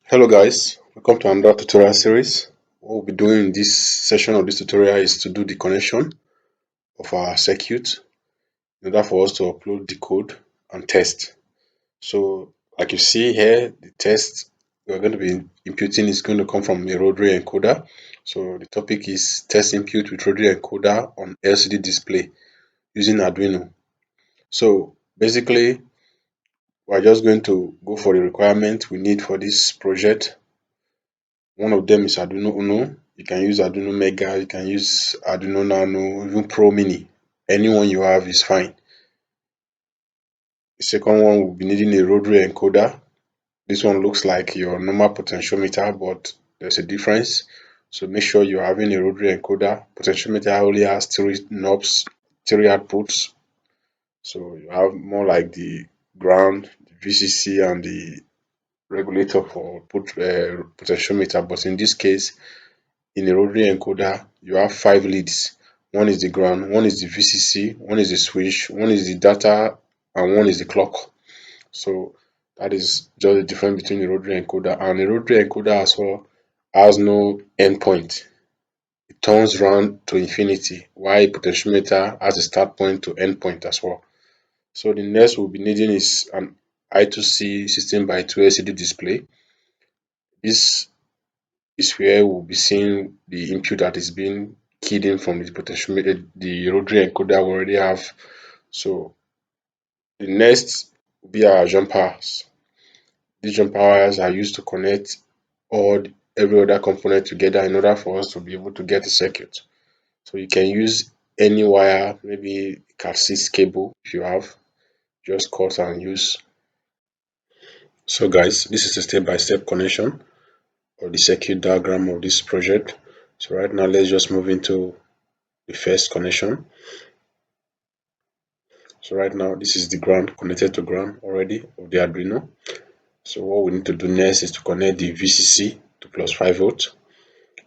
Hello guys, welcome to another tutorial series. What we'll be doing in this session of this tutorial is to do the connection of our circuit in order for us to upload the code and test. So like you see here, the test we're going to be imputing is going to come from a rotary encoder. So the topic is test input with rotary encoder on LCD display using Arduino. So basically, we're just going to go for the requirement we need for this project. One of them is Arduino Uno. You can use Arduino Mega, you can use Arduino Nano, even Pro Mini. Anyone you have is fine. The second one will be needing a rotary encoder. This one looks like your normal potentiometer, but there's a difference. So make sure you're having a rotary encoder. Potentiometer only has three knobs, three outputs. So you have more like the ground, the VCC, and the regulator for potentiometer. But in this case, in a rotary encoder, you have five leads. One is the ground, one is the VCC, one is the switch, one is the data, and one is the clock. So that is just the difference between the rotary encoder and the rotary encoder as well has no endpoint. It turns round to infinity, while a potentiometer has a start point to end point as well. So the next we'll be needing is an I2C 16x2 LCD display. This is where we'll be seeing the input that is being keyed in from the potentiometer, the rotary encoder we already have. So the next will be our jumpers. These jumper wires are used to connect every other component together in order for us to be able to get a circuit. So you can use any wire, maybe Cat6 cable if you have, just cut and use. So guys, this is a step-by-step connection of the circuit diagram of this project. So right now let's just move into the first connection. So right now this is the ground, connected to ground already of the Arduino. So what we need to do next is to connect the VCC to plus 5 volts,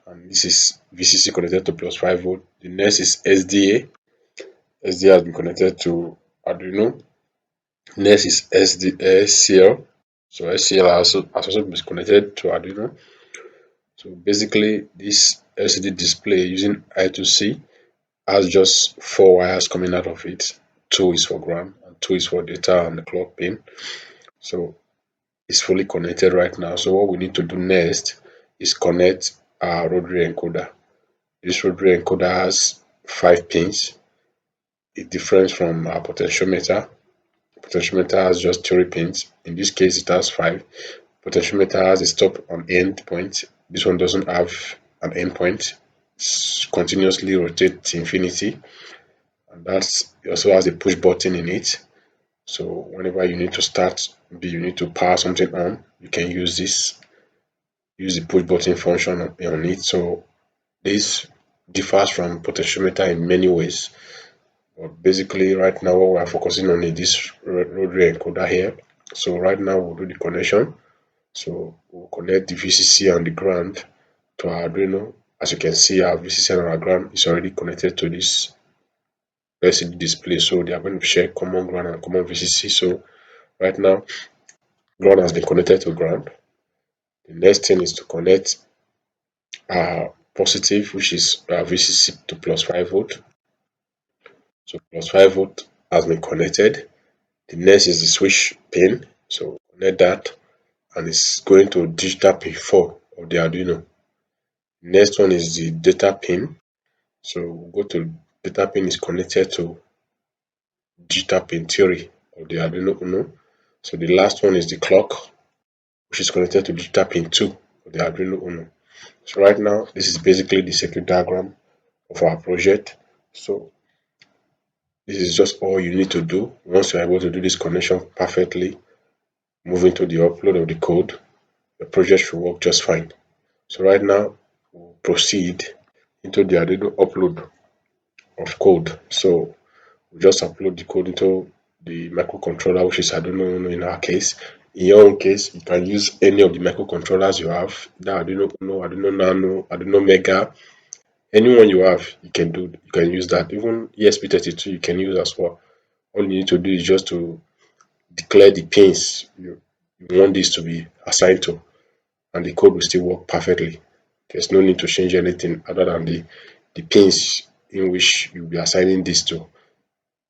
and this is VCC connected to plus 5 volt. The next is SDA. SDA has been connected to Arduino. Next is SCL. So SCL has also been connected to Arduino. So basically this LCD display using I2C has just four wires coming out of it. Two is for ground and two is for data and the clock pin. So it's fully connected right now. So what we need to do next is connect our rotary encoder. This rotary encoder has 5 pins. It differs from our potentiometer. Potentiometer has just 3 pins. In this case, it has 5. Potentiometer has a stop and end point. This one doesn't have an end point. It continuously rotates to infinity. And it also has a push button in it. So whenever you need to start, maybe you need to power something on, you can use the push button function on it. So this differs from potentiometer in many ways. But basically right now what we are focusing on is this rotary encoder here. So right now we'll do the connection. So we'll connect the VCC and the ground to our Arduino. As you can see, our VCC and our ground is already connected to this LCD display. So they are going to share common ground and common VCC. So right now ground has been connected to ground. The next thing is to connect our positive, which is our VCC, to plus 5 volt. So plus 5 volt has been connected. The next is the switch pin. So connect that, and it's going to digital pin 4 of the Arduino. Next one is the data pin. So we'll go to data pin is connected to digital pin 3 of the Arduino Uno. So the last one is the clock, which is connected to digital pin 2 of the Arduino Uno. So right now, this is basically the circuit diagram of our project. So this is just all you need to do. Once you're able to do this connection perfectly, moving to the upload of the code, the project should work just fine. So right now, we'll proceed into the Arduino upload of code. So we'll just upload the code into the microcontroller, which is Arduino Uno in our case. In your own case, you can use any of the microcontrollers you have, the Arduino Uno, Arduino Nano, Arduino Mega, anyone you have, you can use that. Even ESP32 you can use as well. All you need to do is just to declare the pins you want this to be assigned to. and the code will still work perfectly. There's no need to change anything other than the pins in which you'll be assigning this to,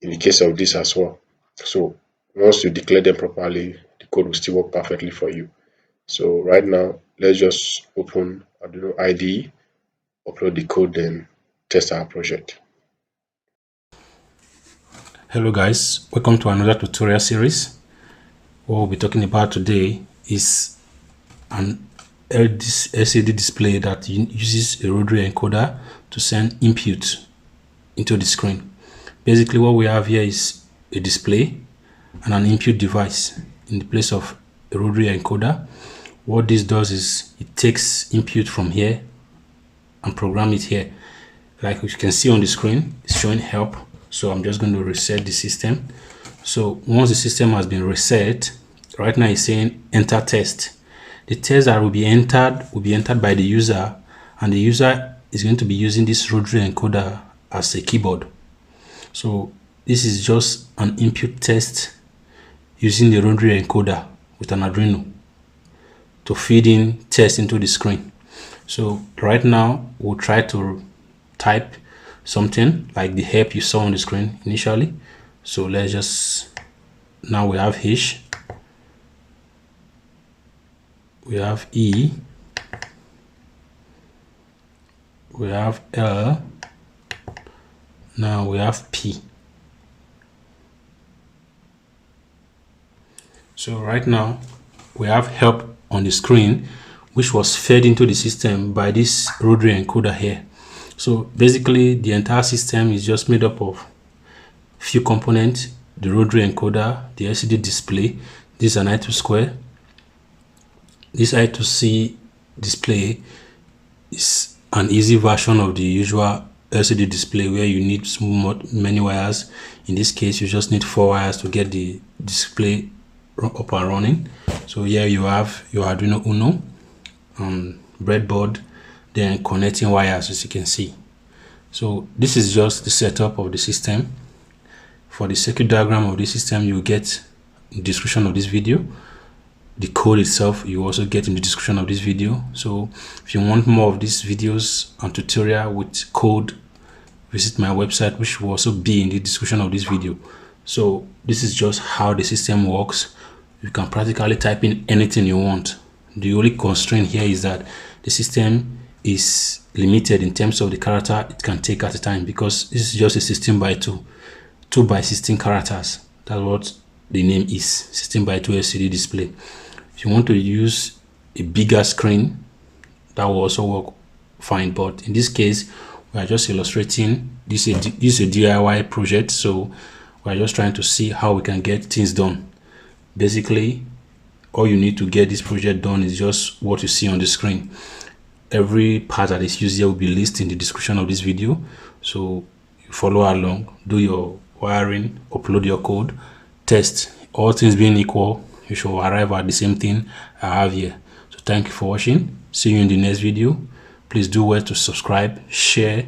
in the case of this as well. So once you declare them properly, the code will still work perfectly for you. So right now, let's just open Arduino IDE, upload the code, then test our project. Hello guys, welcome to another tutorial series. What we'll be talking about today is an LCD display that uses a rotary encoder to send input into the screen. Basically what we have here is a display and an input device in the place of a rotary encoder. What this does is it takes input from here and program it here. Like you can see on the screen, it's showing help. So I'm just going to reset the system. So once the system has been reset, right now it's saying enter test. The test that will be entered by the user, and the user is going to be using this rotary encoder as a keyboard. So this is just an input test using the rotary encoder with an Arduino to feed in text into the screen. So right now we'll try to type something like the help you saw on the screen initially. So let's just, now we have H, we have E, we have L, now we have P. So right now we have help on the screen, which was fed into the system by this rotary encoder here. So basically the entire system is just made up of few components: the rotary encoder, the LCD display. This is an I2 This I2C display is an easy version of the usual LCD display where you need many wires. In this case, you just need 4 wires to get the display up and running. So here you have your Arduino Uno, breadboard, then connecting wires, as you can see. So this is just the setup of the system. For the circuit diagram of the system, you get in the description of this video. The code itself you also get in the description of this video. So if you want more of these videos and tutorial with code, visit my website, which will also be in the description of this video. So this is just how the system works. You can practically type in anything you want. The only constraint here is that the system is limited in terms of the character it can take at a time, because this is just a 16 by 2 by 16 characters. That's what the name is, 16 by 2 LCD display. If you want to use a bigger screen, that will also work fine, but in this case we are just illustrating this is a DIY project, so we are just trying to see how we can get things done. Basically all you need to get this project done is just what you see on the screen. Every part that is used here will be listed in the description of this video, so you follow along, do your wiring, upload your code, test. All things being equal, you should arrive at the same thing I have here. So thank you for watching. See you in the next video. Please do well to subscribe, share,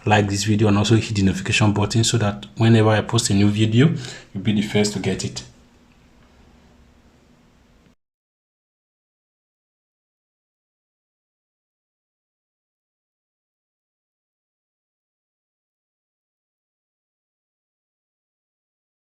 like this video, and also hit the notification button so that whenever I post a new video, you'll be the first to get it.